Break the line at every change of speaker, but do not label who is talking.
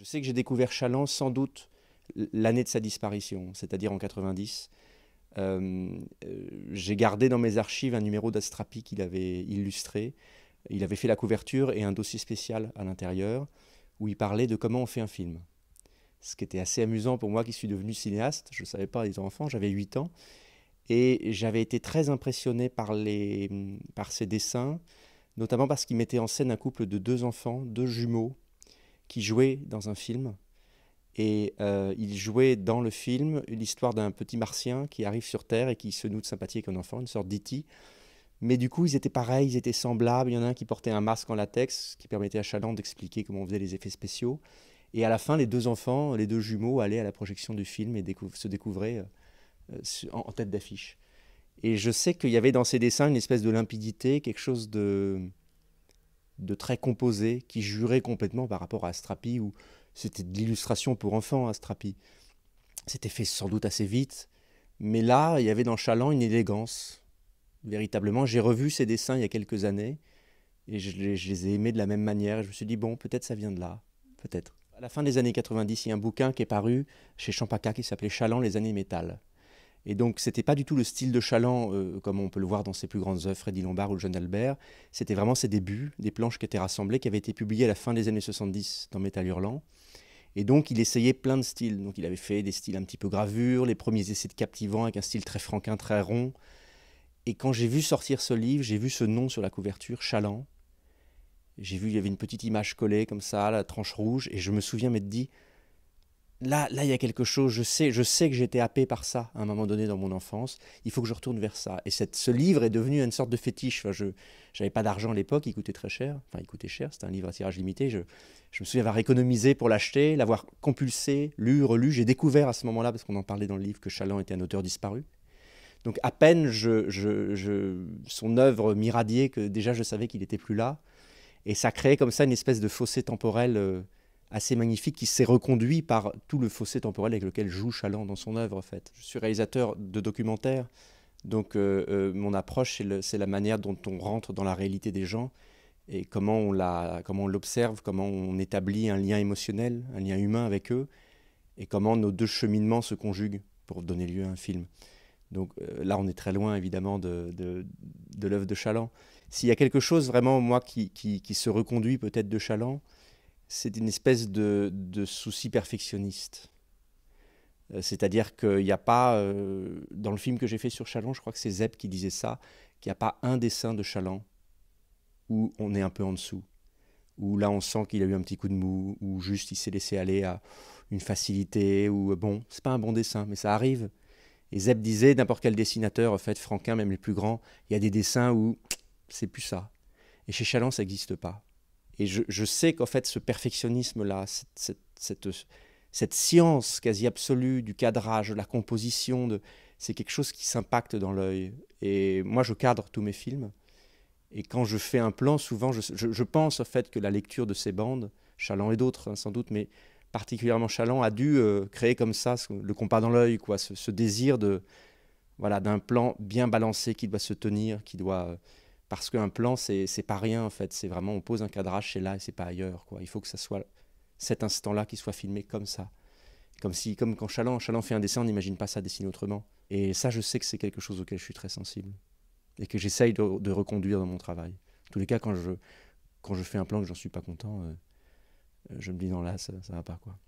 Je sais que j'ai découvert Chaland sans doute l'année de sa disparition, c'est-à-dire en 90. J'ai gardé dans mes archives un numéro d'Astrapi qu'il avait illustré. Il avait fait la couverture et un dossier spécial à l'intérieur où il parlait de comment on fait un film. Ce qui était assez amusant pour moi qui suis devenu cinéaste. Je ne savais pas étant enfant, j'avais 8 ans. Et j'avais été très impressionné par ses dessins, notamment parce qu'il mettait en scène un couple de 2 enfants, 2 jumeaux, qui jouaient dans un film. Et il jouait dans le film l'histoire d'un petit martien qui arrive sur Terre et qui se noue de sympathie avec un enfant, une sorte d'E.T. Mais du coup, ils étaient pareils, ils étaient semblables. Il y en a un qui portait un masque en latex qui permettait à Chaland d'expliquer comment on faisait les effets spéciaux. Et à la fin, les 2 enfants, les 2 jumeaux, allaient à la projection du film et se découvraient en tête d'affiche. Et je sais qu'il y avait dans ces dessins une espèce de limpidité, quelque chose de très composé, qui jurait complètement par rapport à Astrapi, où c'était de l'illustration pour enfants, Astrapi. C'était fait sans doute assez vite, mais là, il y avait dans Chaland une élégance. Véritablement, j'ai revu ces dessins il y a quelques années, et je les ai aimés de la même manière, et je me suis dit, bon, peut-être ça vient de là, peut-être. À la fin des années 90, il y a un bouquin qui est paru chez Champaka qui s'appelait Chaland, les années métal. Et donc, c'était pas du tout le style de Chaland, comme on peut le voir dans ses plus grandes œuvres, Freddy Lombard ou le Jeune Albert. C'était vraiment ses débuts, des planches qui étaient rassemblées, qui avaient été publiées à la fin des années 70 dans Métal Hurlant. Et donc, il essayait plein de styles. Donc, il avait fait des styles un petit peu gravure, les premiers essais de Captivant avec un style très franquin, très rond. Et quand j'ai vu sortir ce livre, j'ai vu ce nom sur la couverture, Chaland. J'ai vu, il y avait une petite image collée comme ça, la tranche rouge, et je me souviens m'être dit, là, il y a quelque chose, je sais que j'étais happé par ça à un moment donné dans mon enfance, il faut que je retourne vers ça. Et ce livre est devenu une sorte de fétiche. Enfin, je n'avais pas d'argent à l'époque, il coûtait très cher, enfin il coûtait cher, c'était un livre à tirage limité. Je me souviens avoir économisé pour l'acheter, l'avoir compulsé, lu, relu. J'ai découvert à ce moment-là, parce qu'on en parlait dans le livre, que Chaland était un auteur disparu. Donc à peine son œuvre m'irradiait que déjà je savais qu'il n'était plus là. Et ça créait comme ça une espèce de fossé temporel assez magnifique qui s'est reconduit par tout le fossé temporel avec lequel joue Chaland dans son œuvre en fait. Je suis réalisateur de documentaires, donc mon approche c'est la manière dont on rentre dans la réalité des gens et comment on l'observe, comment on établit un lien émotionnel, un lien humain avec eux et comment nos 2 cheminements se conjuguent pour donner lieu à un film. Donc là, on est très loin, évidemment, de l'œuvre de Chaland. S'il y a quelque chose, vraiment, moi, qui se reconduit peut-être de Chaland, c'est une espèce de souci perfectionniste. C'est-à-dire qu'il n'y a pas, dans le film que j'ai fait sur Chaland, je crois que c'est Zeb qui disait ça, qu'il n'y a pas un dessin de Chaland où on est un peu en dessous, où là, on sent qu'il a eu un petit coup de mou, ou juste il s'est laissé aller à une facilité, ou bon, c'est pas un bon dessin, mais ça arrive. Et Zeb disait, n'importe quel dessinateur, en fait, Franquin, même les plus grands, il y a des dessins où c'est plus ça. Et chez Chaland, ça n'existe pas. Et je sais qu'en fait, ce perfectionnisme-là, cette science quasi absolue du cadrage, de la composition, c'est quelque chose qui s'impacte dans l'œil. Et moi, je cadre tous mes films. Et quand je fais un plan, souvent, je pense au fait que la lecture de ces bandes, Chaland et d'autres, hein, sans doute, mais particulièrement Chaland, a dû créer comme ça le compas dans l'œil, quoi, ce désir voilà, d'un plan bien balancé qui doit se tenir, qui doit... parce qu'un plan, c'est pas rien, en fait. C'est vraiment, on pose un cadrage, c'est là et c'est pas ailleurs, quoi. Il faut que ça soit cet instant-là qui soit filmé comme ça. Comme quand Chaland fait un dessin, on n'imagine pas ça dessiné autrement. Et ça, je sais que c'est quelque chose auquel je suis très sensible. Et que j'essaye de reconduire dans mon travail. En tous les cas, quand je fais un plan que j'en suis pas content, je me dis non, là, ça va pas, quoi.